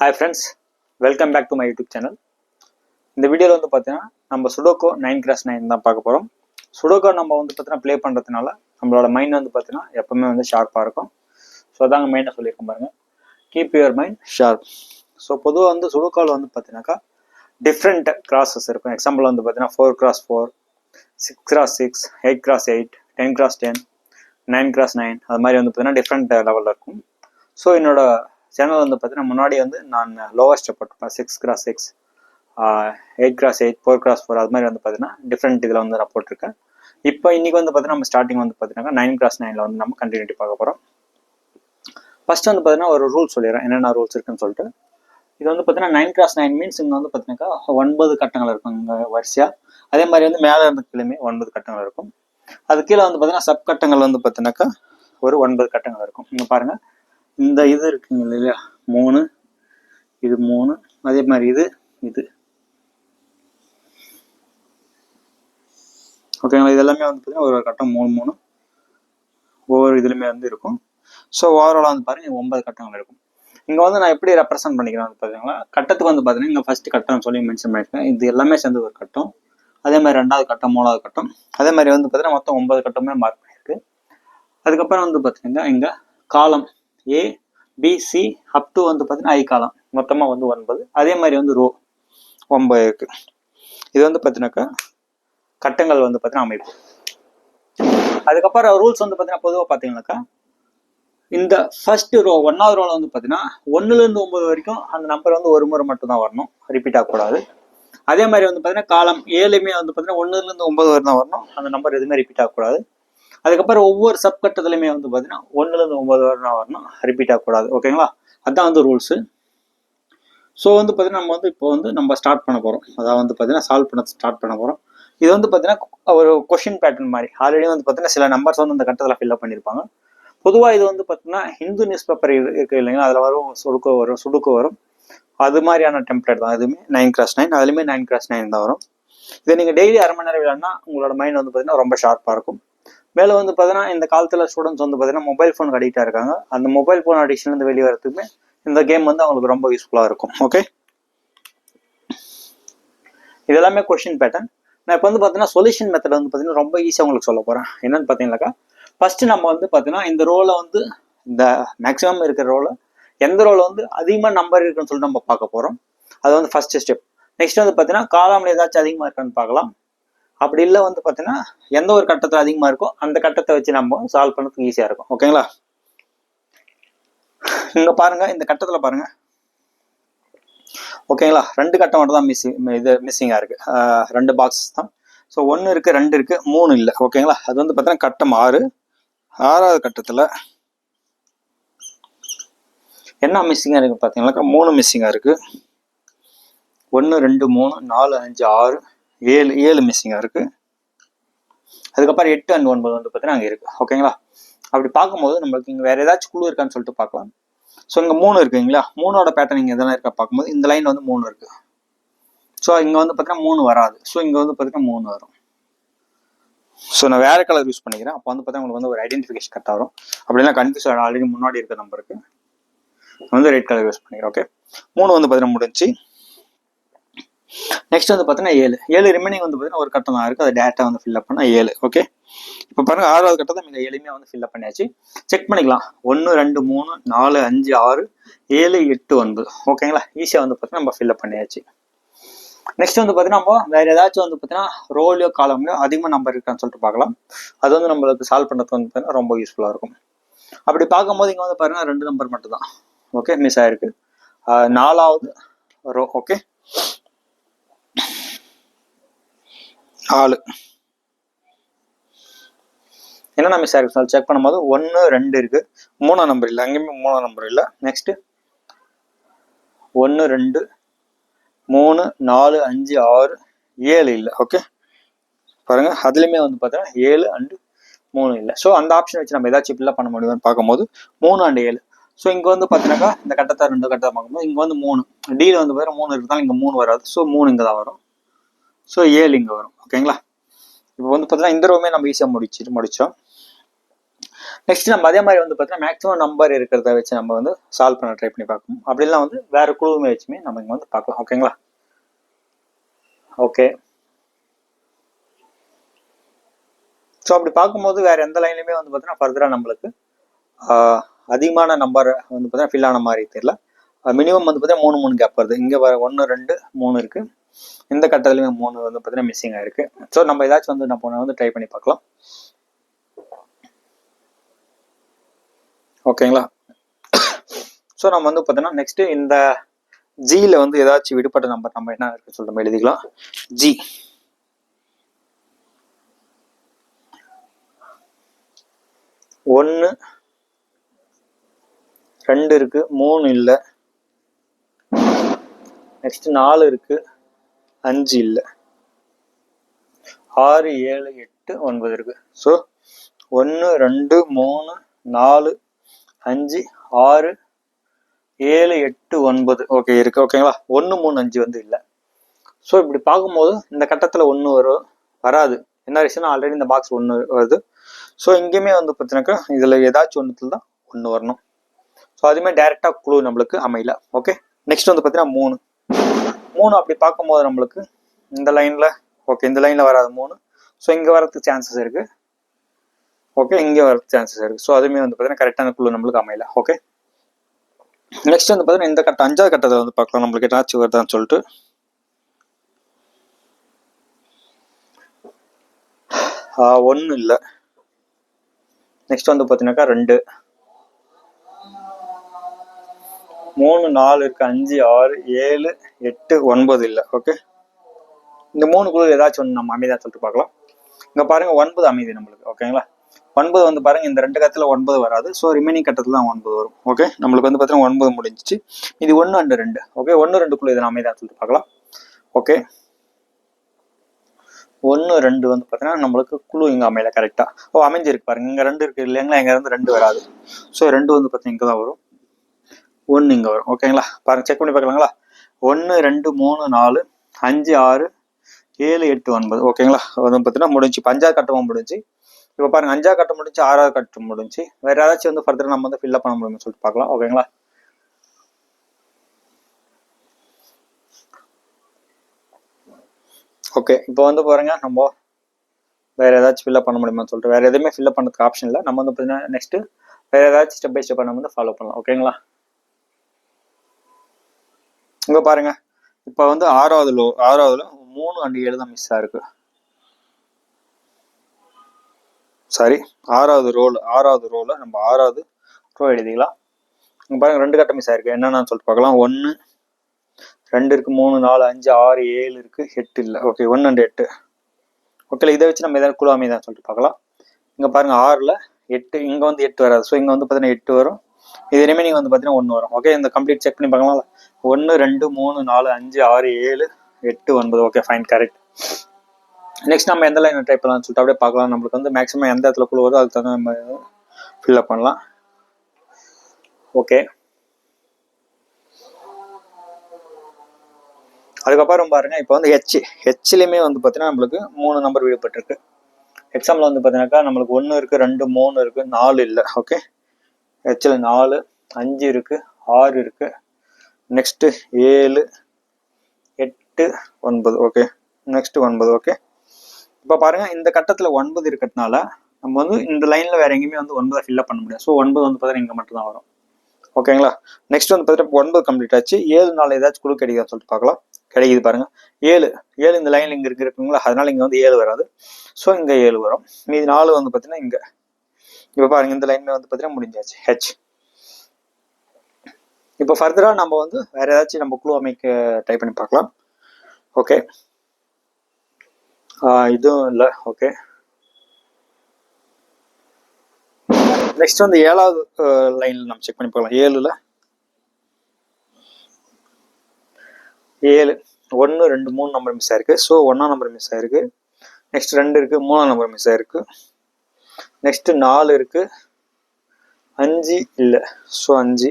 Hi friends, welcome back to my YouTube channel. இந்த வீடியோவில் வந்து பார்த்தீங்கன்னா நம்ம சுடோக்கோ 9x9 தான் பார்க்க போகிறோம். சுடோக்கோ நம்ம வந்து பார்த்தீங்கன்னா ப்ளே பண்ணுறதுனால நம்மளோட மைண்ட் வந்து பார்த்தீங்கன்னா எப்பவுமே வந்து ஷார்ப்பாக இருக்கும். ஸோ அதாங்க மெயினாக சொல்லியிருக்கேன் பாருங்கள், keep your mind sharp. So பொதுவாக வந்து சுடோக்கோவில் வந்து பார்த்தீங்கன்னாக்கா டிஃப்ரெண்ட் கிராஸஸ் இருக்கும். எக்ஸாம்பிள் வந்து பார்த்தீங்கன்னா 4x4, 6x6, 8x8, 10x10, 9x9 அது மாதிரி வந்து பார்த்தீங்கன்னா டிஃப்ரெண்ட் லெவலில் இருக்கும். ஸோ என்னோட சேனல் வந்து பார்த்தீங்கன்னா முன்னாடி வந்து நான் லோவஸ்ட்டை போட்டிருப்பேன், 6x6, 8x8, 4x4 அது மாதிரி வந்து பார்த்தீங்கன்னா டிஃப்ரெண்ட் இதில் வந்து நான் போட்டிருக்கேன். இப்போ இன்னைக்கு வந்து பார்த்தீங்கன்னா நம்ம ஸ்டார்டிங் வந்து பார்த்தீங்கன்னா 9x9 வந்து நம்ம கண்டினியூட்டி பார்க்க போகிறோம். ஃபர்ஸ்ட் வந்து பார்த்தீங்கன்னா ஒரு ரூல் சொல்லிடுறேன், என்னென்ன ரூல்ஸ் இருக்குன்னு சொல்லிட்டு. இது வந்து பார்த்தீங்கன்னா 9x9 மீன்ஸ் இங்கே வந்து பார்த்தீங்கன்னாக்கா 9 கட்டங்கள் இருக்கும் இங்கே வரிசையாக. அதே மாதிரி வந்து மேலே இருந்த கீழே 9 கட்டங்கள் இருக்கும். அது கீழே வந்து பார்த்தீங்கன்னா சப் கட்டங்கள் வந்து பார்த்தீங்கன்னாக்கா ஒரு 9 கட்டங்கள் இருக்கும். இங்கே பாருங்கள், இந்த இது இருக்குங்க இல்லையா 3, இது 3, அதே மாதிரி இது ஓகேங்களா. இது எல்லாமே வந்து பார்த்தீங்கன்னா ஒரு கட்டம் 3 ஒவ்வொரு இதுலையுமே வந்து இருக்கும். ஸோ ஓவராலாக வந்து பாருங்கள் 9 கட்டங்கள் இருக்கும். இங்கே வந்து நான் எப்படி ரெப்ரசென்ட் பண்ணிக்கிறேன் வந்து பார்த்தீங்கன்னா, கட்டத்துக்கு வந்து பார்த்தீங்கன்னா இங்கே ஃபர்ஸ்ட் கட்டம் சொல்லி மென்ஷன் பண்ணியிருக்கேன். இது எல்லாமே சேர்ந்து ஒரு கட்டம். அதே மாதிரி 2வது கட்டம், 3வது கட்டம், அதே மாதிரி வந்து பார்த்தீங்கன்னா மொத்தம் 9 கட்டமே மார்க் பண்ணியிருக்கு. அதுக்கப்புறம் வந்து பார்த்தீங்கன்னா இங்கே காலம் ஏ பி சி அப் டு வந்து பார்த்தீங்கன்னா ஐ காலம் மொத்தமாக வந்து 9. அதே மாதிரி வந்து ரோ 9 இருக்கு. இது வந்து பார்த்தீங்கன்னாக்கா கட்டங்கள் வந்து பார்த்தீங்கன்னா அமைப்பு. அதுக்கப்புறம் ரூல்ஸ் வந்து பார்த்தீங்கன்னா பொதுவாக பார்த்தீங்கன்னாக்கா இந்த ஃபர்ஸ்ட் ரோ 1வது ரோல வந்து பார்த்தீங்கன்னா 1லேருந்து 9 வரைக்கும் அந்த நம்பர் வந்து ஒரு முறை மட்டும் தான் வரணும், ரிப்பீட் ஆகக்கூடாது. அதே மாதிரி வந்து பார்த்தீங்கன்னா காலம் 7மே வந்து பார்த்தீங்கன்னா 1லேருந்து 9 வரை தான் வரணும், அந்த நம்பர் எதுவுமே ரிப்பீட் ஆகக்கூடாது. அதுக்கப்புறம் ஒவ்வொரு சப் கட்டத்துலையுமே வந்து பார்த்தீங்கன்னா 1லேருந்து 9 வரை தான் வரணும், ரிப்பீட் ஆகக்கூடாது. ஓகேங்களா, அதுதான் வந்து ரூல்ஸு. ஸோ வந்து பார்த்தீங்கன்னா நம்ம வந்து இப்போ வந்து நம்ம ஸ்டார்ட் பண்ண போகிறோம், அதாவது வந்து பார்த்தீங்கன்னா சால்வ் பண்ண ஸ்டார்ட் பண்ண போகிறோம். இது வந்து பார்த்தீங்கன்னா ஒரு கொஷின் பேட்டர்ன் மாதிரி. ஆல்ரெடி வந்து பார்த்தீங்கன்னா சில நம்பர்ஸ் வந்து அந்த கட்டத்தில் ஃபில்அப் பண்ணியிருப்பாங்க. பொதுவாக இது வந்து பார்த்தீங்கன்னா ஹிந்து நியூஸ் பேப்பர் இருக்கு இல்லைங்களா, அதில் வரும் சுடுக்கு வரும் அது மாதிரியான டெம்ப்ளேட் தான். இதுவுமே 9x9, அதுலேயுமே 9x9 தான் வரும். இதை நீங்கள் டெய்லி அரை மணி நேரம் விளையாடினா உங்களோட மைண்ட் வந்து பார்த்தீங்கன்னா ரொம்ப ஷார்ப்பாக இருக்கும். மேலே வந்து பார்த்தீங்கன்னா இந்த காலத்தில் ஸ்டூடெண்ட்ஸ் வந்து பார்த்தீங்கன்னா மொபைல் ஃபோன் அடிக்டாக இருக்காங்க. அந்த மொபைல் ஃபோன் அடிக்ஷன்லேருந்து வெளியே வரதுக்குமே இந்த கேம் வந்து அவங்களுக்கு ரொம்ப யூஸ்ஃபுல்லாக இருக்கும். ஓகே, இதெல்லாமே கொஸ்டின் பேட்டர்ன். நான் இப்போ வந்து பார்த்தீங்கன்னா சொல்யூஷன் மெத்தட் வந்து பார்த்தீங்கன்னா ரொம்ப ஈஸியாக உங்களுக்கு சொல்ல போகிறேன். என்னன்னு பார்த்தீங்கன்னாக்கா ஃபர்ஸ்ட் நம்ம வந்து பார்த்தீங்கன்னா இந்த ரோலை வந்து இந்த மேக்ஸிமம் இருக்கிற ரோலை எந்த ரோல வந்து அதிகமாக நம்பர் இருக்குன்னு சொல்லிட்டு நம்ம பார்க்க போகிறோம். அது வந்து ஃபர்ஸ்ட் ஸ்டெப். நெக்ஸ்ட் வந்து பார்த்தீங்கன்னா காலாமில் ஏதாச்சும் அதிகமாக இருக்கான்னு பார்க்கலாம். அப்படி இல்லை வந்து பார்த்தீங்கன்னா எந்த ஒரு கட்டத்தில் அதிகமாக இருக்கோ அந்த கட்டத்தை வச்சு நம்ம சால்வ் பண்ணுறதுக்கு ஈஸியாக இருக்கும். ஓகேங்களா, இங்கே பாருங்க, இந்த கட்டத்தில் பாருங்க. ஓகேங்களா, 2 கட்டம் மட்டும் தான் மிஸ்ஸிங்காக இருக்கு. 2 பாக்ஸ் தான். ஸோ 1 இருக்கு, 2 இருக்கு, 3 இல்லை. ஓகேங்களா, அது வந்து பார்த்தீங்கன்னா கட்டம் 6. 6வது கட்டத்தில் என்ன மிஸ்ஸிங்காக இருக்கு பார்த்தீங்கன்னாக்கா 3 மிஸ்ஸிங்காக இருக்கு. 1 2 3 4 5 6 7 மிஸ்ஸிங்காக இருக்கு. அதுக்கப்புறம் 8 and 9 வந்து பார்த்தீங்கன்னா அங்கே இருக்கு. ஓகேங்களா, அப்படி பார்க்கும்போது நம்மளுக்கு இங்கே வேற ஏதாச்சும் குழு இருக்கான்னு சொல்லிட்டு பார்க்கலாம். ஸோ இங்கே 3 இருக்குங்களா, 3ஓட பேட்டர்ன் இங்கே எதனா இருக்கா பார்க்கும்போது இந்த லைன் வந்து 3 இருக்கு. ஸோ இங்கே வந்து பார்த்தீங்கன்னா 3 வராது. ஸோ இங்கே வந்து பார்த்தீங்கன்னா 3 வரும். ஸோ நான் வேற கலர் யூஸ் பண்ணிக்கிறேன். அப்போ வந்து பார்த்தீங்கன்னா உங்களுக்கு வந்து ஒரு ஐடென்டிஃபிகேஷன் கரெக்டாக வரும். அப்படின்னா கன்ஃபியூஸ் ஆகிடும். ஆல்ரெடி முன்னாடி இருக்க நம்பருக்கு வந்து ரெட் கலர் யூஸ் பண்ணிக்கிறேன். ஓகே, 3 வந்து பார்த்தீங்கன்னா முடிஞ்சு. நெக்ஸ்ட் வந்து பார்த்தீங்கன்னா 7 ரிமைனிங் வந்து பார்த்தீங்கன்னா ஒரு கட்டம் தான் இருக்குது, அது டேட்டா வந்து ஃபில்அப் பண்ண 7. ஓகே, இப்போ பாருங்க 6வது கட்டத்தை மிக எளிமையாக வந்து ஃபில்அப் பண்ணியாச்சு. செக் பண்ணிக்கலாம். 1 2 3 4 5 6 7 8 9. ஓகேங்களா, ஈஸியாக வந்து பார்த்தீங்கன்னா நம்ம ஃபில்அப் பண்ணியாச்சு. நெக்ஸ்ட் வந்து பார்த்தீங்கன்னா நம்ம வேற ஏதாச்சும் வந்து பார்த்தீங்கன்னா ரோலியோ காலம்லையோ அதிகமாக நம்பர் இருக்கான்னு சொல்லிட்டு பார்க்கலாம். அது வந்து நம்மளுக்கு சால்வ் பண்ணுறதுக்கு வந்து பார்த்தீங்கன்னா ரொம்ப யூஸ்ஃபுல்லாக இருக்கும். அப்படி பார்க்கும்போது இங்கே வந்து பாருங்க 2 நம்பர் மட்டும் தான் ஓகே மிஸ் ஆயிருக்கு. 4வது ரோ ஓகே 4 என்னென்ன மிஸ் ஆயிருக்கு செக் பண்ணும்போது 1 2 இருக்கு, 3ஆம் நம்பர் இல்லை, அங்கேயுமே 3ஆம் நம்பர் இல்லை. நெக்ஸ்ட் 1 2 3 4 5 6 7 இல்லை. ஓகே பாருங்க, அதுலேயுமே வந்து பார்த்தீங்கன்னா 7 and 3 இல்லை. ஸோ அந்த ஆப்ஷன் வச்சு நம்ம ஏதாச்சும் ஃபில்அப் பண்ண முடியும்னு பார்க்கும்போது 3 and 7. ஸோ இங்கே வந்து பார்த்தீங்கன்னாக்கா இந்த கட்டத்தை 2 கட்டத்தை பார்க்கும்போது இங்கே வந்து 3 டீல வந்து பார்த்தீங்கன்னா 3 இருக்குதாலும் இங்கே 3 வராது. ஸோ 3 இங்கே தான் வரும். ஸோ 7 இங்கே வரும். ஓகேங்களா, இப்போ வந்து பார்த்தீங்கன்னா இந்த ரோமே நம்ம ஈஸியாக முடிச்சோம். நெக்ஸ்ட் நம்ம அதே மாதிரி வந்து பார்த்தீங்கன்னா மேக்ஸிமம் நம்பர் இருக்கிறத வச்சு நம்ம வந்து சால்வ் பண்ண ட்ரை பண்ணி பார்க்கணும். அப்படிலாம் வந்து வேற குழுவுமே வச்சுமே நம்ம இங்கே வந்து பார்க்கலாம். ஓகேங்களா? ஓகே. ஸோ அப்படி பார்க்கும்போது வேற எந்த லைன்லையுமே வந்து பார்த்தீங்கன்னா ஃபர்தராக நம்மளுக்கு அதிகமான நம்பர் வந்து பார்த்தீங்கன்னா ஃபில் ஆன மாதிரி தெரியல. மினிமம் வந்து பார்த்தீங்கன்னா 3 கேப் வருது. இங்கே 1 2 3 இருக்கு. இந்த கட்டத்துலையுமே 3 வந்து பார்த்தீங்கன்னா மிஸ்ஸிங் ஆயிருக்கு. ஸோ நம்ம ஏதாச்சும் வந்து நம்ம வந்து ட்ரை பண்ணி பார்க்கலாம். ஓகேங்களா? ஸோ நம்ம வந்து பார்த்தீங்கன்னா நெக்ஸ்ட் இந்த ஜியில் வந்து ஏதாச்சும் விடுபட்ட நம்பர் நம்ம என்ன இருக்கு சொல்லிட்டு நம்ம எழுதிக்கலாம். ஜி 1 2 இருக்கு, 3 இல்லை. நெக்ஸ்ட் 4 இருக்கு, 5 இல்லை. 6 7 8 9 இருக்கு. ஸோ 1 2 3 4 5 6 7 8 9 ஓகே இருக்கு. ஓகேங்களா? 1 3 5 வந்து இல்லை. ஸோ இப்படி பார்க்கும்போது இந்த கட்டத்தில் 1 வராது. என்ன ரீசன்? ஆல்ரெடி இந்த பாக்ஸ் 1 வருது. ஸோ இங்கேயுமே வந்து பார்த்தீங்கன்னாக்கா இதில் ஏதாச்சும் ஒன்றுத்துல தான் 1 வரணும். ஸோ அதுவுமே டைரெக்டாக குழு நம்மளுக்கு அமையல. ஓகே. நெக்ஸ்ட் வந்து பார்த்தீங்கன்னா 3 அப்படி பார்க்கும்போது நம்மளுக்கு இந்த லைனில் ஓகே இந்த லைனில் வராது 3. ஸோ இங்கே வரதுக்கு சான்சஸ் இருக்கு. ஓகே இங்கே வரதுக்கு சான்சஸ் இருக்கு. ஸோ அதுவுமே வந்து பார்த்தீங்கன்னா கரெக்டான குழு நம்மளுக்கு அமையல. ஓகே. நெக்ஸ்ட் வந்து பார்த்தீங்கன்னா இந்த கட்டம் 5வது கட்டத்தில் வந்து பார்க்கலாம் நம்மளுக்கு ஏதாச்சும் வருதான்னு சொல்லிட்டு. ஒன்றும் இல்லை. நெக்ஸ்ட் வந்து பார்த்தீங்கன்னாக்கா 2 3 4 இருக்கு, 5 6 7 8 9 இல்லை. ஓகே. இந்த 3 குழு ஏதாச்சும் ஒன்று நம்ம அமைதியாக சொல்லிட்டு பார்க்கலாம். இங்கே பாருங்க 9 அமைதி நம்மளுக்கு. ஓகேங்களா? 9 வந்து பாருங்க இந்த 2 கட்டத்தில் 9 வராது. ஸோ ரிமைனிங் கட்டத்தில் தான் 9 வரும். ஓகே. நம்மளுக்கு வந்து பார்த்தீங்கன்னா 9 முடிஞ்சிச்சு. இது 1 அண்ட் 2. ஓகே. 1 2 குழு இதை அமைதியாக சொல்லிட்டு பார்க்கலாம். ஓகே. 1 2 வந்து பார்த்தீங்கன்னா நம்மளுக்கு குழு இங்கே அமையல கரெக்டாக. அமைஞ்சிருக்கு பாருங்க. இங்கே 2 இருக்கு இல்லைங்களா? இங்கே இருந்து 2 வராது. ஸோ 2 வந்து பார்த்தீங்கன்னா இங்கே தான் வரும். 1 இங்கே வரும். ஓகேங்களா? பாருங்க செக் பண்ணி பார்க்கலாங்களா? 1 2 3 4 5 6 7 8 9 ஓகேங்களா? வந்து பார்த்தீங்கன்னா முடிஞ்சு. 5வது கட்டமும் முடிஞ்சு. இப்போ பாருங்க 5வது கட்டம் முடிஞ்சு, 6வது கட்டம் முடிஞ்சு. வேற ஏதாச்சும் வந்து ஃபர்தர் நம்ம வந்து ஃபில்அப் பண்ண முடியும்னு சொல்லிட்டு பார்க்கலாம். ஓகேங்களா? ஓகே. இப்போ வந்து பாருங்க நம்ம வேற ஏதாச்சும் ஃபில்அப் பண்ண முடியுமான்னு சொல்லிட்டு வேற எதுவுமே ஃபில்அப் பண்ணுறதுக்கு ஆப்ஷன் இல்லை. நம்ம வந்து பார்த்தீங்கன்னா நெக்ஸ்ட் வேற ஏதாச்சும் ஸ்டெப் பை ஸ்டெப் நம்ம வந்து ஃபாலோ பண்ணலாம். ஓகேங்களா? இங்கே பாருங்க இப்போ வந்து 6வதுல 3 அண்ட் 7 தான் மிஸ் ஆயிருக்கு. சாரி 6வது ரோல நம்ம 6வது ரோ எழுதிக்கலாம். இங்கே பாருங்க 2 கட்டம் மிஸ் ஆயிருக்கு. என்னன்னு சொல்லிட்டு பார்க்கலாம். 1 2 இருக்கு, 3 4 5 6 7 இருக்கு, 8 இல்லை. Okay 1 and 8. ஓகே. இதை வச்சு நம்ம ஏதாவது குழு அமைதான் சொல்லிட்டு பார்க்கலாம். இங்கே பாருங்க 6ல் 8 இங்கே வந்து 8 வராது. ஸோ இங்கே வந்து பார்த்தீங்கன்னா 8 வரும். இது ரிமைனிங் வந்து பார்த்தீங்கன்னா 1 வரும். ஓகே. இந்த கம்ப்ளீட் செக் பண்ணி பார்க்கலாம். 1 2 3 4 5 6 7 8 9 ஓகே ஃபைன் கரெக்ட். நெக்ஸ்ட் நம்ம எந்த லைன் டைப் பண்ணலாம்னு சொல்லிட்டு அப்படியே பார்க்கலாம். நம்மளுக்கு வந்து மேக்ஸிமம் எந்த இடத்துல குழு வருதோ அதுக்கு தகுந்த நம்ம ஃபில்அப் பண்ணலாம். ஓகே. அதுக்கப்புறம் பாருங்க இப்போ வந்து ஹெச்லையுமே வந்து பார்த்தீங்கன்னா நம்மளுக்கு 3 நம்பர் விடுபட்டிருக்கு. எக்ஸாம்பிள் வந்து பார்த்தீங்கன்னாக்கா நம்மளுக்கு 1 இருக்கு, 2 3 இருக்கு, 4 இல்லை. ஓகே. ஹெச்ல 4 5 இருக்கு, 6 இருக்கு, நெக்ஸ்ட் 7 8 9 ஓகே. Next 9 okay. இப்போ பாருங்க இந்த கட்டத்தில் 9 இருக்கிறதுனால நம்ம வந்து இந்த லைன்ல வேற எங்கேயுமே வந்து 9 ஃபில்அப் பண்ண முடியாது. ஸோ 9 வந்து பார்த்தீங்கன்னா இங்கே மட்டும் தான் வரும். ஓகேங்களா? நெக்ஸ்ட் வந்து பார்த்தீங்கன்னா 9 கம்ப்ளீட் ஆச்சு. 7 நாள் ஏதாச்சும் குழு கிடைக்குதான்னு சொல்லிட்டு பார்க்கலாம். கிடைக்குது பாருங்க. 7 இந்த லைன்ல இங்க இருக்குங்களா? அதனால இங்க வந்து 7 வராது. ஸோ இங்க 7 வரும். மீதி 4 வந்து பார்த்தீங்கன்னா இங்க இப்போ பாருங்க இந்த லைன்ல வந்து பார்த்தீங்கன்னா முடிஞ்சாச்சு ஹெச். இப்போ ஃபர்தரா நம்ம வந்து வேற ஏதாச்சும் நம்ம குழு அமைக்க ட்ரை பண்ணி பார்க்கலாம். ஓகே. இதுவும் இல்லை. ஓகே. நெக்ஸ்ட் வந்து 7வது லைன்ல நம்ம செக் பண்ணி பார்க்கலாம். 7ல் 7 1 2 3 நம்பர் மிஸ் ஆயிருக்கு. ஸோ 1ஆம் நம்பர் மிஸ் ஆயிருக்கு. நெக்ஸ்ட் 2 இருக்கு, 3ஆம் நம்பர் மிஸ் ஆயிருக்கு. நெக்ஸ்ட் 4 இருக்கு, 5 இல்லை. ஸோ 5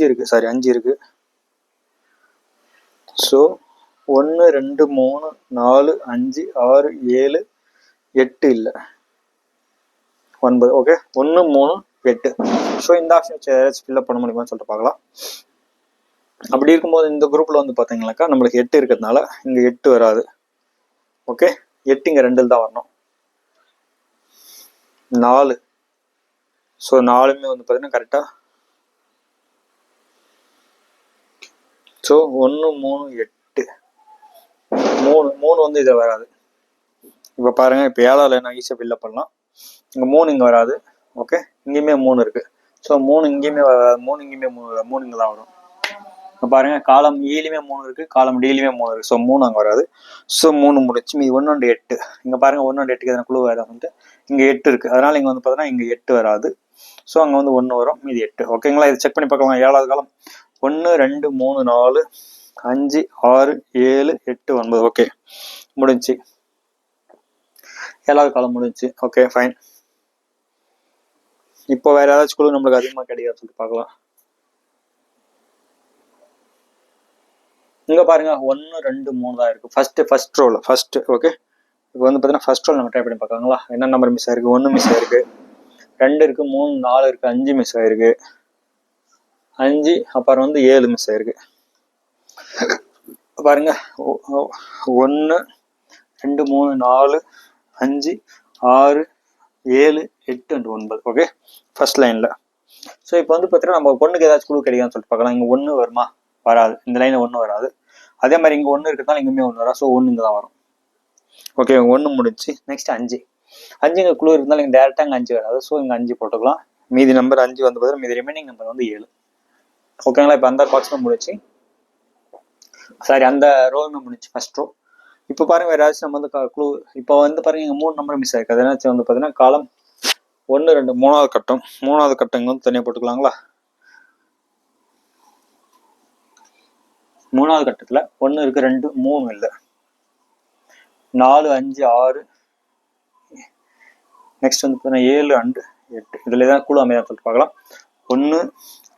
இருக்கு. ஸோ 1 2 3 4 5 6 7 8 இல்லை. 9. ஓகே, 1 3 8. ஸோ இந்த ஆப்ஷன் ஏதாச்சும் ஃபில்அப் பண்ண முடியுமான்னு சொல்லிட்டு பார்க்கலாம். அப்படி இருக்கும்போது இந்த குரூப்ல வந்து பார்த்தீங்கன்னாக்கா நம்மளுக்கு 8 இருக்கிறதுனால இங்க 8 வராது. ஓகே, 8 இங்க 2 தான் வரணும். 4. ஸோ 4மே வந்து பார்த்தீங்கன்னா கரெக்டா. ஸோ 1 3 8 3 வந்து இதில் வராது. இப்போ பாருங்க, இப்போ 7ல் என்ன ஈஸியாக ஃபில்அப் பண்ணலாம். இங்கே 3 இங்கே வராது. ஓகே, இங்கேயுமே 3 இருக்கு. ஸோ 3 இங்கேயுமே வராது, 3 இங்கேயுமே 3 இங்கே தான் வரும். இப்போ பாருங்க, காலம் ஈலையுமே 3 இருக்கு, காலம் டிலையுமே 3 இருக்கு. ஸோ 3 அங்கே வராது. ஸோ 3 முடிச்சு மீ 1 and 8. இங்கே பாருங்க 1 and 8க்கு எதனா குழு வேறு வந்துட்டு இங்கே 8 இருக்கு. அதனால இங்கே வந்து பார்த்தீங்கன்னா இங்கே 8 வராது. ஸோ அங்கே வந்து 1 வரும், மீதி 8. ஓகேங்களா, இது செக் பண்ணி பார்க்கலாம். 7வது காலம் 1 2 3 4 5 6 7 8 9. ஓகே, முடிஞ்சு. 7வது காலம் முடிஞ்சு. Okay, fine. இப்போ வேற ஏதாச்சும் குழு நம்மளுக்கு அதிகமாக கிடையாது சொல்லிட்டு பார்க்கலாம். இங்க பாருங்க 1 2 3 தான் இருக்கு. ஃபர்ஸ்ட் ரோல ஃபர்ஸ்ட். ஓகே, இப்போ வந்து பார்த்தீங்கன்னா ஃபர்ஸ்ட் ரோல் நம்ம ட்ரை பண்ணி பார்க்கலாங்களா. என்ன நம்பர் மிஸ் ஆயிருக்கு? 1 மிஸ் ஆயிருக்கு, 2 இருக்கு, 3 4 இருக்கு, 5 மிஸ் ஆயிருக்கு, 5 அப்புறம் வந்து 7 மிஸ் ஆயிருக்கு. பாருங்க 1 2 3 4 5 6 7 8 and 9. ஓகே, ஃபர்ஸ்ட் லைன்ல. ஸோ இப்போ வந்து பார்த்தீங்கன்னா நம்ம பொண்ணுக்கு ஏதாச்சும் குழு கிடைக்குன்னு சொல்லிட்டு பார்க்கலாம். இங்கே 1 வருமா? வராது. இந்த லைன்ல 1 வராது. அதே மாதிரி இங்கே 1 இருக்கிறதால இங்கேயுமே 1 வராது. ஸோ 1 இங்கே தான் வரும். ஓகே, 1 முடிச்சு. நெக்ஸ்ட் 5 இங்கே குழு இருந்தாலும் இங்கே டேரெக்டாக இங்கே 5 வராது. ஸோ இங்கே 5 போட்டுக்கலாம். மீதி நம்பர் 5 வந்து பார்த்தீங்கன்னா மீதி ரிமைனிங் நம்பர் வந்து 7. ஓகேங்களா, இப்போ அந்த பாக்ஸும் முடிச்சு, சாரி அந்த ரோலுமே முடிச்சு ஃபர்ஸ்ட் ரோ. இப்போ பாருங்க வேற ஏதாச்சும் நம்ம வந்து குழு. இப்போ வந்து பாருங்க இங்கே 3 நம்பர் மிஸ் ஆயிருக்கு. அது என்னாச்சு வந்து பார்த்தீங்கன்னா காலம் 1 2 3வது கட்டம். 3வது கட்டம் இங்கே வந்து தனியாக போட்டுக்கலாங்களா. 3வது கட்டத்தில் 1 இருக்கு, 2 3 இல்லை, 4 5 6 நெக்ஸ்ட் வந்து பார்த்தீங்கன்னா 7 and 8. இதில் தான் குழு அமையா சொல்லிட்டு பார்க்கலாம். 1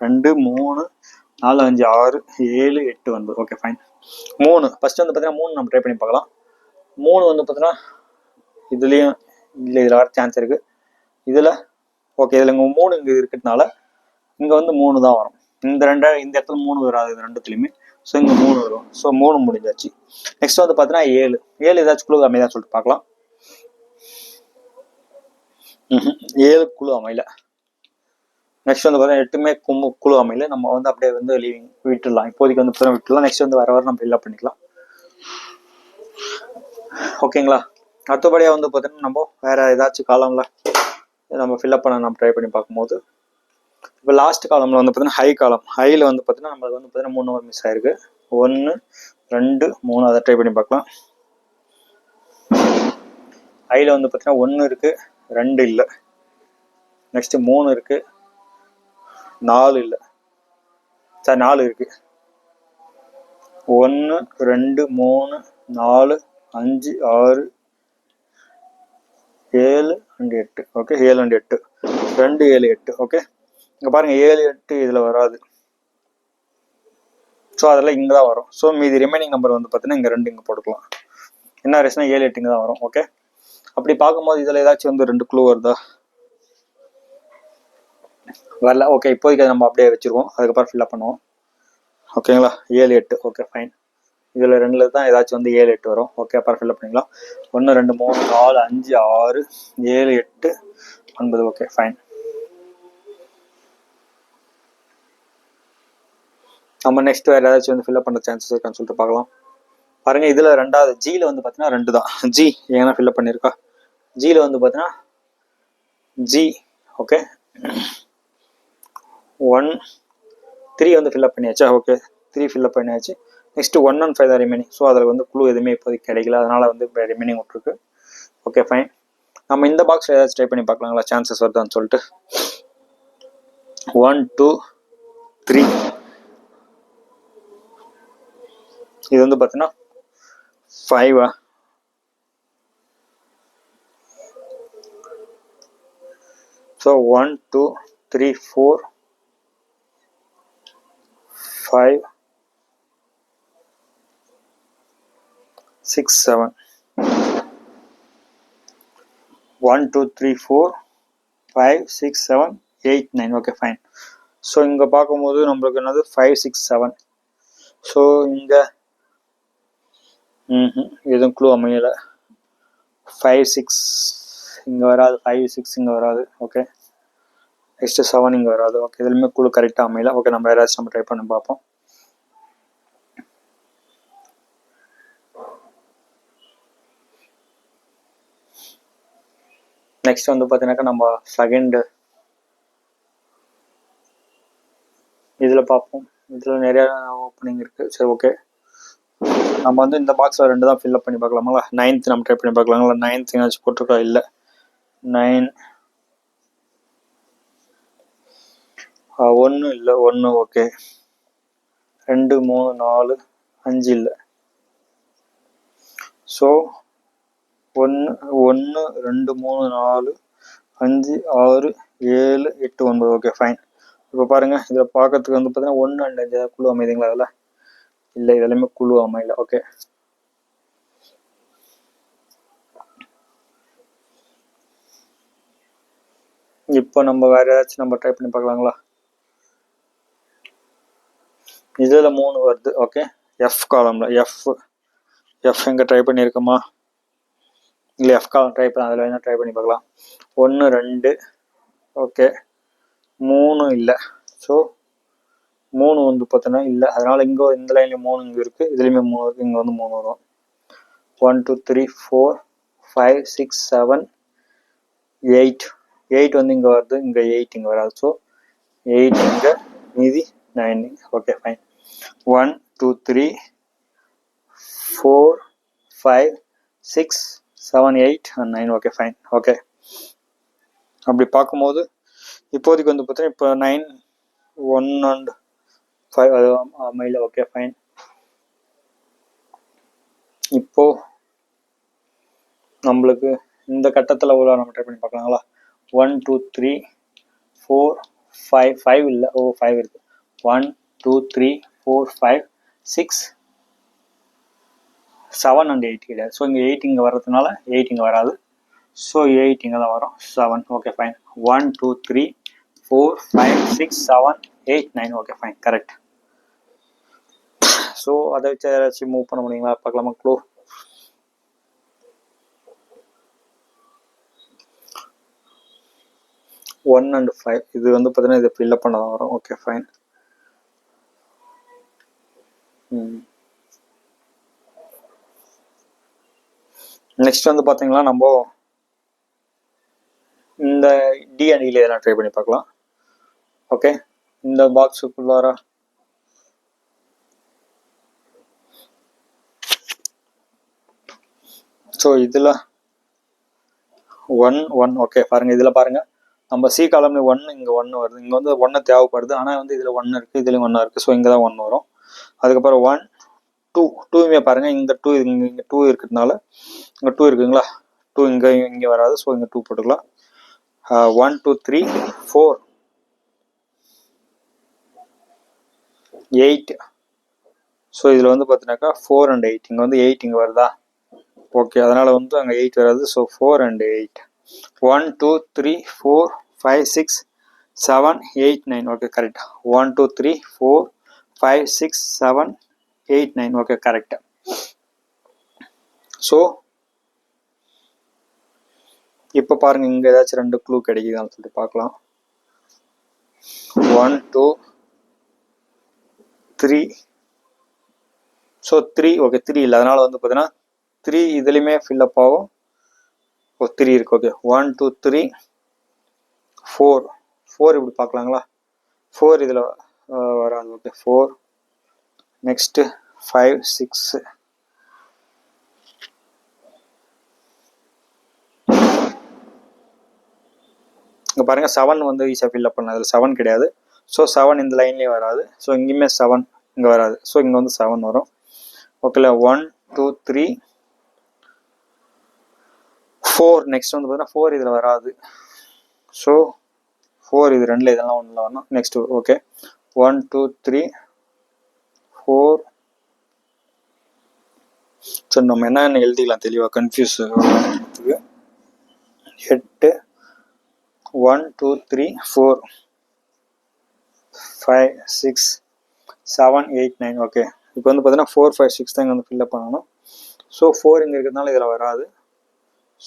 2 3 4 5 6 7 8 9. Okay, fine. 3 ஃபர்ஸ்ட் வந்து பார்த்தீங்கன்னா 3 நம்ம ட்ரை பண்ணி பார்க்கலாம். 3 வந்து பார்த்தீங்கன்னா இதுலேயும் இல்லை, இதில் வர சான்ஸ் இருக்கு. இதில் ஓகே, இதில் இங்கே 3 இங்கே இருக்கிறதுனால இங்கே வந்து 3 தான் வரும். இந்த இடத்துல 3 வராது, இது ரெண்டுத்துலையுமே. ஸோ இங்கே 3 வரும். ஸோ 3 முடிஞ்சாச்சு. நெக்ஸ்ட் வந்து பார்த்தீங்கன்னா 7 ஏதாச்சும் குழு அமைதான் சொல்லிட்டு பார்க்கலாம். 7 குழு அமையல. நெக்ஸ்ட் வந்து பார்த்தீங்கன்னா 8மே குழு அமையல. நம்ம வந்து அப்படியே வந்து விட்டுடலாம். இப்போதைக்கு வந்து விட்டுடலாம். நெக்ஸ்ட் வந்து வர நம்ம ஃபில்அப் பண்ணிக்கலாம். ஓகேங்களா, அடுத்தபடியாக வந்து பார்த்தீங்கன்னா நம்ம வேற ஏதாச்சும் காலம்ல நம்ம ஃபில்அப் பண்ண நம்ம ட்ரை பண்ணி பார்க்கும்போது, இப்போ லாஸ்ட் காலம்ல வந்து பார்த்தீங்கன்னா ஹை காலம். ஹையில் வந்து பார்த்தீங்கன்னா நம்மளுக்கு வந்து பார்த்தீங்கன்னா 3 நம்பர் மிஸ் ஆயிருக்கு. 1 2 3 அதை ட்ரை பண்ணி பார்க்கலாம். ஹையில் வந்து பார்த்தீங்கன்னா 1 இருக்கு, 2 இல்லை, நெக்ஸ்ட் 3 இருக்கு, 4 இல்லை, சார் 4 இருக்கு, 1 2 3 4 5 6 7 and 8. Okay, 7 and 8 2 7 8. ஓகே, இங்கே பாருங்க 7 8 இதில் வராது. ஸோ அதெல்லாம் இங்கே தான் வரும். ஸோ மீதி ரிமைனிங் நம்பர் வந்து பார்த்தீங்கன்னா இங்கே 2 இங்கே போட்டுக்கலாம். என்ன ரீசனா 7 8 இங்கே தான் வரும். ஓகே, அப்படி பார்க்கும்போது இதில் ஏதாச்சும் வந்து 2 குழு வருதா? வரல. ஓகே, இப்போதைக்கு அதை நம்ம அப்படியே வச்சிருவோம். அதுக்கப்புறம் ஃபில்அப் பண்ணுவோம். ஓகேங்களா, 7 8. Okay, fine. இதில் 2ல் தான் ஏதாச்சும் வந்து 7 8 வரும். ஓகே, அப்புறம் ஃபில்அப் பண்ணிக்கலாம். 1 2 3 4 5 6 7 8 9. Okay, fine. நம்ம நெக்ஸ்ட் வேறு ஏதாச்சும் வந்து ஃபில்அப் பண்ண சான்சஸ் இருக்கான்னு சொல்லிட்டு பார்க்கலாம். பாருங்க, இதில் 2வது ஜியில் வந்து பார்த்தீங்கன்னா 2 தான். ஜி ஏன்னா ஃபில்அப் பண்ணியிருக்கா. ஜியில் வந்து பார்த்தீங்கன்னா ஜி. ஓகே, 1 3 வந்து ஃபில்அப் பண்ணியாச்சா. ஓகே, 3 ஃபில்அப் பண்ணியாச்சு. நெக்ஸ்ட் 1 and 5 தான் ரிமைனிங். ஸோ அதில் வந்து குழு எதுவுமே இப்போதைக்கு கிடைக்கல. அதனால வந்து ரிமைனிங் விட்டுருக்கு. Okay, fine. நம்ம இந்த பாக்ஸில் ஏதாச்சும் ட்ரை பண்ணி பார்க்கலாங்களா, சான்சஸ் வருதான்னு சொல்லிட்டு. 1 2 3 இது வந்து பார்த்தீங்கன்னா 5. ஸோ 1 2 3 4 5 6 7. 1 2 3 4 5 6 7 8 9. Okay fine. ஸோ இங்கே பார்க்கும்போது நம்மளுக்கு என்னது 5 6 7. ஸோ இங்கே எதுவும் க்ளூ அமையலை. 5 6 இங்கே வராது, 5 6 இங்கே வராது. ஓகே நெக்ஸ்ட் 7 இங்கே வராது. ஓகே இதுலையுமே க்ளூ கரெக்டாக அமையல. ஓகே நம்ம யாராச்சும் நம்ம ட்ரை பண்ணி பார்ப்போம். நெக்ஸ்ட் வந்து பார்த்தீங்கன்னாக்கா நம்ம செகண்ட் இதில் பார்ப்போம். இதில் நிறையா ஓப்பனிங் இருக்குது. சரி ஓகே நம்ம வந்து இந்த பாக்ஸில் 2 தான் ஃபில்அப் பண்ணி பார்க்கலாமா? 9th நம்ம ட்ரை பண்ணி பார்க்கலாங்களா? 9th ஏதாச்சும் போட்டிருக்கா? இல்லை 9 1 இல்லை 1. ஓகே 2 3 4 5 இல்லை. ஸோ 1 1 2 3 4 5 6 7 8 9. Okay fine. இப்போ பாருங்கள் இதில் பார்க்கறதுக்கு வந்து பார்த்தீங்கன்னா 1 அண்ட் 5 ஏதாவது குழு அமைதிங்களா? அதில் இல்லை, இதெல்லாமே குழு அமையல. ஓகே இப்போ நம்ம வேறு ஏதாச்சும் நம்ம ட்ரை பண்ணி பார்க்கலாங்களா? இதில் 3 வருது. ஓகே எஃப் காலமில் எஃப் எங்கே ட்ரை பண்ணியிருக்கோமா? இல்லை எஃப் காலம் ட்ரை பண்ண, அதில் வேணால் ட்ரை பண்ணி பார்க்கலாம். 1 2 ஓகே 3 இல்லை. ஸோ 3 வந்து பார்த்தோன்னா இல்லை, அதனால் இங்கே இந்த லைன்லேயும் 3 இங்கே இருக்குது, இதுலேயுமே 3 இருக்குது, இங்கே வந்து 3 வரும். 1 2 3 4 5 6 7 8 வந்து இங்கே வருது, இங்கே 8 இங்கே வராது. ஸோ 8 இங்கே, மீதி 9. Okay fine. 1 2 3 4 5 6 7 8 and 9. Okay fine. Okay அப்படி பார்க்கும்போது இப்போதைக்கு வந்து பார்த்தீங்கன்னா இப்போ 9 1 and 5 அது அமையல. Okay fine. இப்போ நம்மளுக்கு இந்த கட்டத்தில் உள்ள நம்ம ட்ரை பண்ணி பார்க்கலாங்களா? 1 2 3 4 5 5 இல்லை, 5 இருக்குது. 1 2 3 4 5 6 7 and 8 கிடையாது. ஸோ இங்கே 8 இங்கே வர்றதுனால 8 இங்கே வராது. ஸோ 8 இங்கே தான் வரும். 7. Okay fine. 1 2 3 4 5 6 7 8 9. Okay fine correct. So அதை வச்சு ஏதாச்சும் மூவ் பண்ண முடியுங்களா? பார்க்கலாமா? க்ளூ 1 and 5 இது வந்து பார்த்தீங்கன்னா இதை ஃபில்அப் பண்ண தான் வரும். Okay fine. நெக்ஸ்ட் வந்து பார்த்தீங்கன்னா நம்ம இந்த டி அண்ட் இல எதனா ட்ரை பண்ணி பார்க்கலாம். ஓகே இந்த பாக்ஸுக்குள்ளார ஸோ இதில் 1 1. ஓகே பாருங்க, இதில் பாருங்க நம்ம சி காலம்ல 1 இங்கே 1 வருது, இங்கே வந்து 1 தேவைப்படுது. ஆனால் வந்து இதில் 1 இருக்குது, இதுலேயும் 1 இருக்குது. ஸோ இங்கே தான் 1 வரும். அதுக்கப்புறம் 1 2 2மே பாருங்க, இங்கே 2 இங்கே 2 இருக்கிறதுனால இங்கே 2 இருக்குங்களா? 2 இங்கே வராது. ஸோ இங்கே 2 போட்டுக்கலாம். 1 2 3 4 8. ஸோ இதில் வந்து பார்த்தீங்கன்னாக்கா 4 and 8 இங்கே வந்து 8 இங்கே வருதா? ஓகே அதனால் வந்து அங்கே 8 வராது. So 4 and 8. 1 2 3 4 5 6 7 8 9. Okay correct. 1 2 3 4 5 6 7 8 9. Okay correct. So இப்போ பாருங்க இங்கே ஏதாச்சும் 2 க்ளூ கிடைக்குதான்னு சொல்லிட்டு பார்க்கலாம். 1 2 3. ஸோ 3 ஓகே 3 இல்லை, அதனால் வந்து பார்த்தீங்கன்னா 3 இதுலேயுமே ஃபில்அப் ஆகும். 3 இருக்கு. ஓகே 1 2 3 4 இப்படி பார்க்கலாங்களா? 4 இதில் வராது. ஓகே 4. நெக்ஸ்ட்டு 5 6 இங்கே பாருங்கள் 7 வந்து ஈஸியாக ஃபில்அப் பண்ணலாம். அதில் 7 கிடையாது. ஸோ 7 இந்த லைன்லேயே வராது. ஸோ இங்கேயுமே 7 இங்கே வராது. ஸோ இங்கே வந்து 7 வரும். ஓகேல 1 2 3 4. நெக்ஸ்ட் வந்து பார்த்தீங்கன்னா 4 இதில் வராது. ஸோ 4 இது 2ல் இதெல்லாம் 1ல் வரணும். Next okay 1 2 3 4. சரி நம்ம என்ன எழுதிக்கலாம் தெளிவாக கன்ஃபியூஸ் 8 1 2 3 4 5 6 7 8 9. ஓகே, இப்போ வந்து பார்த்தீங்கன்னா 4 5 6 தான் இங்கே வந்து ஃபில்அப் பண்ணணும். ஸோ 4 இங்கே இருக்கிறதுனால இதில் வராது.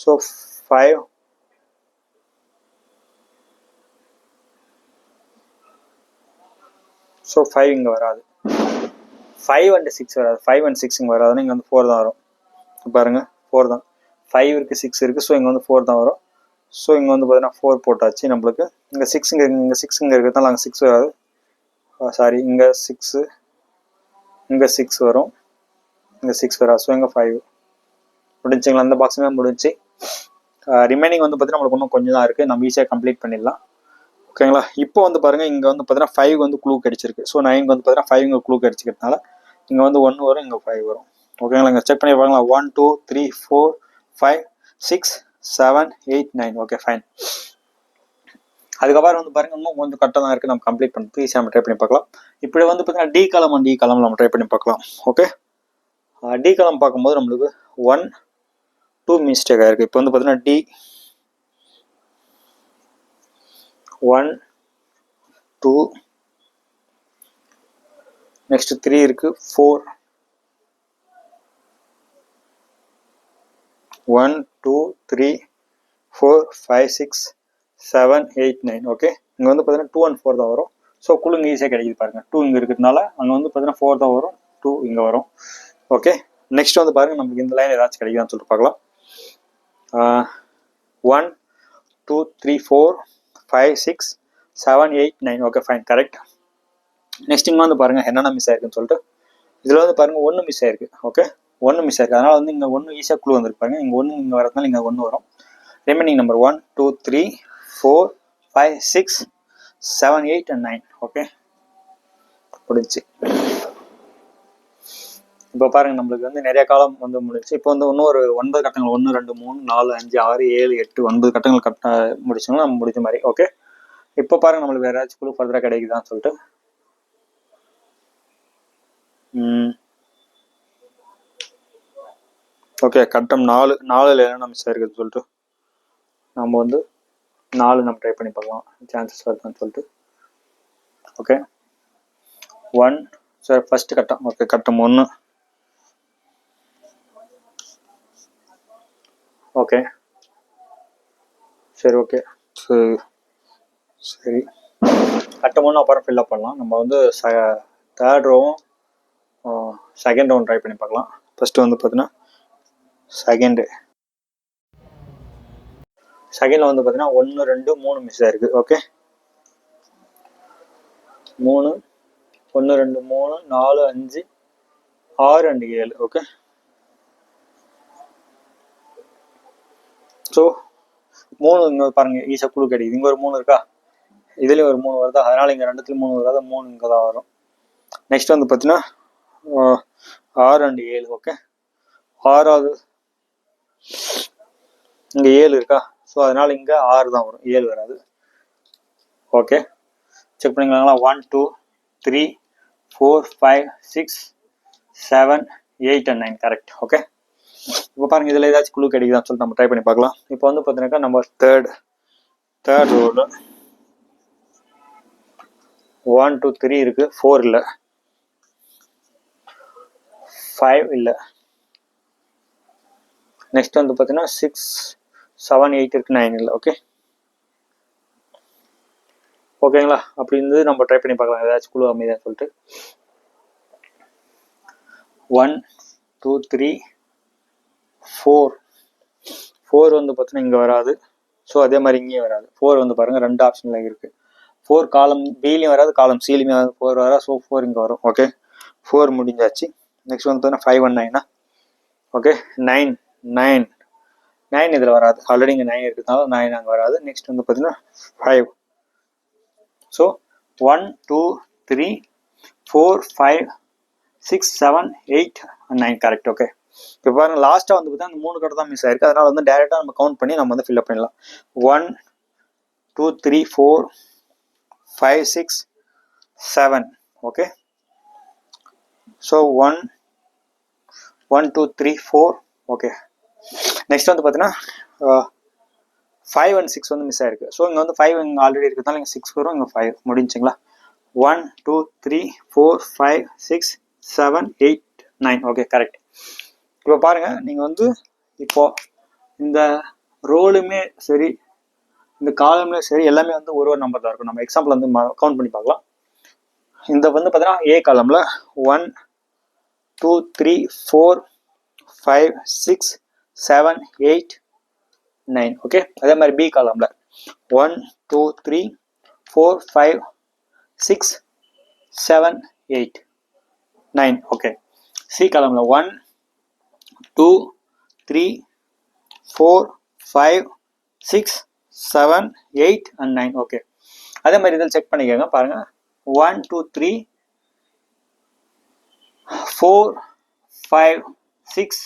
ஸோ 5 இங்கே வராது. 5 and 6 வராது. 5 and 6 இங்கே வராதுன்னா இங்கே வந்து 4 தான் வரும். பாருங்கள் 4 தான். 5 இருக்குது 6 இருக்குது. ஸோ இங்கே வந்து 4 தான் வரும். ஸோ இங்கே வந்து பார்த்தீங்கன்னா 4 போட்டாச்சு நம்மளுக்கு. இங்கே 6 இங்கே 6 இங்கே இருக்கிறதுனால அங்கே 6 வராது. சாரி, இங்கே 6 இங்கே 6 வரும். இங்கே 6 வராது. ஸோ இங்கே 5 முடிஞ்சுங்களா? அந்த பாக்ஸுமே முடிஞ்சு. ரிமைனிங் வந்து பார்த்தீங்கன்னா நம்மளுக்கு இன்னும் கொஞ்சம் தான் இருக்குது. நம்ம ஈஸியாக கம்ப்ளீட் பண்ணிடலாம். ஓகேங்களா? இப்போ வந்து பாருங்கள், இங்கே வந்து பார்த்தீங்கன்னா 5 வந்து க்ளூ கிடச்சிருக்கு. ஸோ 9 வந்து பார்த்தீங்கன்னா 5 இங்கே க்ளூ கிடச்சிக்கிறதுனால இங்கே வந்து 1 வரும், இங்கே 5 வரும். ஓகேங்களா? இங்கே செக் பண்ணி பாருங்களா? 1 2 3 4 5 6 7 8 9. Okay, fine. அதுக்கப்புறம் வந்து பாருங்க, இன்னும் கொஞ்சம் கரெக்டாக தான் இருக்குது. நம்ம கம்ப்ளீட் பண்ணுறது ஈஸியாக நம்ம ட்ரை பண்ணி பார்க்கலாம். இப்படி வந்து பார்த்தீங்கன்னா டி காலம் அண்ட் டி காலம் நம்ம ட்ரை பண்ணி பார்க்கலாம். ஓகே, டி காலம் பார்க்கும்போது நம்மளுக்கு 1 2 மிஸ்டேக் ஆயிருக்கு. இப்போ வந்து பார்த்தீங்கன்னா டி 1 2 நெக்ஸ்ட் 3 இருக்கு, 4 1 2 3 4 5 6 7 8 9. ஓகே, இங்கே வந்து பார்த்தீங்கன்னா 2 and 4 தான் வரும். ஸோ குழுங்க ஈஸியாக கிடைக்குது பாருங்கள். 2 இங்கே இருக்கிறதுனால அங்கே வந்து பார்த்தீங்கன்னா 4 தான் வரும், 2 இங்கே வரும். ஓகே, நெக்ஸ்ட் வந்து பாருங்கள், நமக்கு இந்த லைன் ஏதாச்சும் கிடைக்குதான்னு சொல்லிட்டு பார்க்கலாம். 1 2 3 4 5 6 7 8 9. Okay, fine, correct. நெக்ஸ்ட் இங்கே வந்து பாருங்கள் என்னென்ன மிஸ் ஆயிருக்குன்னு சொல்லிட்டு. இதில் வந்து பாருங்கள் 1 மிஸ் ஆயிருக்கு. ஓகே, 1 மிஸ் ஆயிருக்கு. அதனால் வந்து இங்கே 1 ஈஸியாக குழு வந்துருப்பாங்க. இங்கே 1 இங்கே வரதுனால இங்கே 1 வரும். Remaining number 1 2 3 4 5 6 7 8 and 9. ஓகே, முடிஞ்சு. இப்போ பாருங்க, நம்மளுக்கு வந்து நிறைய காலம் வந்து முடிச்சு. இப்போ வந்து இன்னும் ஒரு 9 கட்டங்கள், 1 2 3 4 5 6 7 8 9 கட்டங்கள் முடிச்சோம்னா நம்ம முடிச்ச மாதிரி. ஓகே, இப்போ பாருங்க, நம்மளுக்கு வேற ஏதாச்சும் குழு ஃபர்தரா கிடைக்குதான்னு சொல்லிட்டு. ஓகே, கட்டம் 4ல் என்ன மிஸ் ஆயிருக்குன்னு சொல்லிட்டு நம்ம வந்து 4 நம்ம ட்ரை பண்ணி பார்க்கலாம், சான்சஸ் வருதான்னு சொல்லிட்டு. ஓகே, 1 சார் ஃபர்ஸ்ட் கட்டம். ஓகே, கட்டம் 1. ஓகே, சரி, ஓகே, சரி, கட்டம் 1 அப்புறம் ஃபில்அப் பண்ணலாம். நம்ம வந்து தேர்ட் ரோவும் செகண்ட் ரவுண்ட் ட்ரை பண்ணி பார்க்கலாம். ஃபர்ஸ்ட் வந்து பார்த்தீங்கன்னா செகண்டில் வந்து பார்த்தீங்கன்னா 1 2 3 மிஸ் ஆயிருக்கு. Okay, 3 1 2 3 4 5 6 and 7. ஓகே, ஸோ 3 இங்கே பாருங்க ஈஸியாக குழு கிடைக்குது. இங்கே ஒரு 3 இருக்கா, இதுலேயும் ஒரு 3 வருதா, அதனால் இங்கே 2த்துலையும் 3 வராது, 3 இங்கே தான் வரும். நெக்ஸ்ட் வந்து பார்த்தீங்கன்னா 6 and 7. ஓகே, 6வது இங்கே 7 இருக்கா, ஸோ அதனால் இங்கே 6 தான் வரும், 7 வராது. ஓகே, செக் பண்ணிக்கலாங்களா? 1 2 3 4 5 6 7 8 and 9. கரெக்ட். ஓகே, இப்போ பாருங்க, இதில் ஏதாச்சும் குழு கிடைக்குதான்னு சொல்லிட்டு நம்ம ட்ரை பண்ணி பார்க்கலாம். இப்போ வந்து பார்த்தீங்கன்னாக்கா நம்ம தேர்ட் ரோவில் 1 2 3 இருக்கு, 4 இல்லை, 5 இல்லை. நெக்ஸ்ட் வந்து பார்த்தீங்கன்னா 6 7 8 இருக்கு, 9 இல்லை. ஓகே, ஓகேங்களா? அப்படி இருந்து நம்ம ட்ரை பண்ணி பார்க்கலாம் ஏதாச்சும் குழு அமைதான்னு சொல்லிட்டு. 1 2 3 4 வந்து பார்த்தீங்கன்னா இங்கே வராது. ஸோ அதே மாதிரி இங்கேயும் வராது. 4 வந்து பாருங்கள் 2 ஆப்ஷனில் இருக்குது. 4 காலம் பிலையும் வராது, காலம் சிலையுமே வராது, 4 வராது. ஸோ 4 இங்கே வரும். ஓகே, 4 முடிஞ்சாச்சு. நெக்ஸ்ட் வந்து பார்த்தீங்கன்னா 5 and 9. ஓகே, 9 இதில் வராது. ஆல்ரெடி இங்கே 9 இருக்கிறதுனால 9 அங்கே வராது. நெக்ஸ்ட் வந்து பார்த்தீங்கன்னா 5. So 1 2 3 4 5 6 7 8 and 9. கரெக்ட். ஓகே, இப்போ பாருங்க, லாஸ்ட்டாக வந்து பார்த்தீங்கன்னா அந்த 3 கட்டம் தான் மிஸ் ஆயிருக்கு. அதனால வந்து டேரெக்டாக நம்ம கவுண்ட் பண்ணி நம்ம வந்து ஃபில்அப் பண்ணலாம். 1 2 3 4 5 6 7. Okay, so 1 2 3 4. ஓகே, நெக்ஸ்ட் வந்து பார்த்தீங்கன்னா 5 and 6 வந்து மிஸ் ஆயிருக்கு. ஸோ இங்கே வந்து 5 இங்கே ஆல்ரெடி இருக்கிறதுனால இங்கே 6 வரும், இங்கே 5 முடிஞ்சுங்களா. 1 2 3 4 5 6 7 8 9. Okay correct. இப்போ பாருங்க நீங்கள் வந்து இப்போ இந்த ரோலுமே சரி இந்த காலம்லேயும் சரி எல்லாமே வந்து ஒரு நம்பர் தான் இருக்கும். நம்ம எக்ஸாம்பிள் வந்து கவுண்ட் பண்ணி பார்க்கலாம். இந்த வந்து பார்த்தீங்கன்னா ஏ காலமில் 1 2 3 4 5 6 7 8 9. ஓகே அதே மாதிரி பி காலமில் 1 2 3 4 5 6 7 8 9. ஓகே சி காலமில் 1 2 3 4 5 6 7 8 and 9. ஓகே அதே மாதிரி இதில் செக் பண்ணிக்கோங்க பாருங்க 1 2 3 4 5 6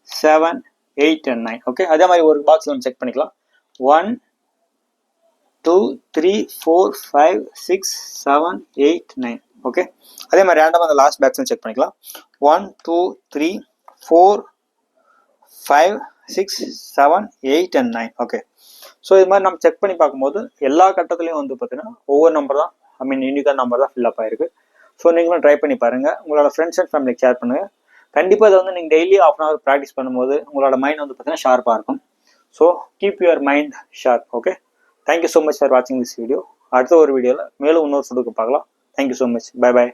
7 8 and 9. ஓகே அதே மாதிரி ஒரு பாக்ஸ்ல நம்ம செக் பண்ணிக்கலாம் 1 2 3 4 5 6 7 8 9. ஓகே அதே மாதிரி ரேண்டமாக அந்த லாஸ்ட் பாக்ஸ்ல செக் பண்ணிக்கலாம் 1 2 3 4 5 6 7 8 and 9. ஓகே ஸோ இது மாதிரி நம்ம செக் பண்ணி பார்க்கும்போது எல்லா கட்டத்துலையும் வந்து பார்த்தீங்கன்னா ஒவ்வொரு நம்பர் தான் யூனிக்கான நம்பர் தான் ஃபில்அப் ஆயிருக்கு. ஸோ நீங்களும் ட்ரை பண்ணி பாருங்கள், உங்களோட ஃப்ரெண்ட்ஸ் அண்ட் ஃபேமிலிக்கு ஷேர் பண்ணுங்கள். கண்டிப்பாக இதை வந்து நீங்கள் டெய்லி ½ hour ப்ராக்டிஸ் பண்ணும்போது உங்களோட மைண்ட் வந்து பார்த்தீங்கன்னா ஷார்ப்பாக இருக்கும். So keep your mind sharp. Okay thank you so much for வாட்சிங் திஸ் வீடியோ. அடுத்த ஒரு வீடியோவில் மேலும் இன்னொரு சுடுக்கு பார்க்கலாம். Thank you so much. Bye by.